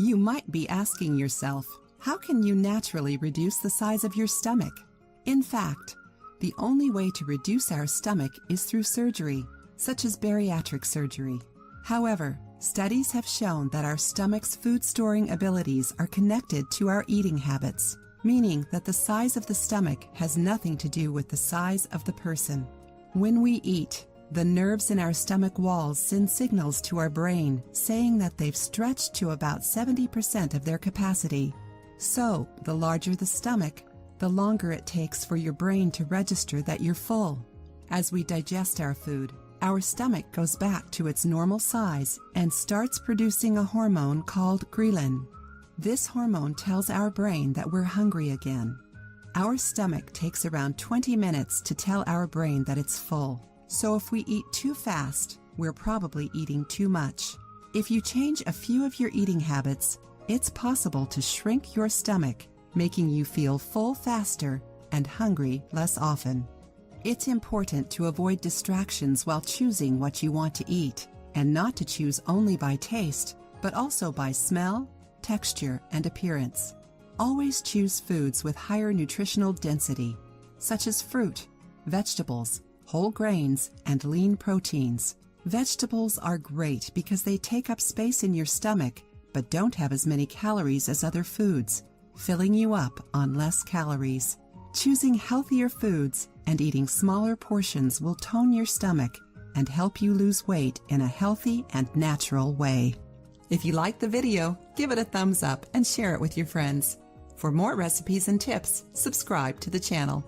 You might be asking yourself, how can you naturally reduce the size of your stomach? In fact, the only way to reduce our stomach is through surgery, such as bariatric surgery. However, studies have shown that our stomach's food-storing abilities are connected to our eating habits, meaning that the size of the stomach has nothing to do with the size of the person. When we eat, the nerves in our stomach walls send signals to our brain saying that they've stretched to about 70% of their capacity. So, the larger the stomach, the longer it takes for your brain to register that you're full. As we digest our food, our stomach goes back to its normal size and starts producing a hormone called ghrelin. This hormone tells our brain that we're hungry again. Our stomach takes around 20 minutes to tell our brain that it's full. So if we eat too fast, we're probably eating too much. If you change a few of your eating habits, it's possible to shrink your stomach, making you feel full faster and hungry less often. It's important to avoid distractions while choosing what you want to eat, and not to choose only by taste, but also by smell, texture, and appearance. Always choose foods with higher nutritional density, such as fruit, vegetables, whole grains, and lean proteins. Vegetables are great because they take up space in your stomach, but don't have as many calories as other foods, filling you up on less calories. Choosing healthier foods and eating smaller portions will tone your stomach and help you lose weight in a healthy and natural way. If you liked the video, give it a thumbs up and share it with your friends. For more recipes and tips, subscribe to the channel.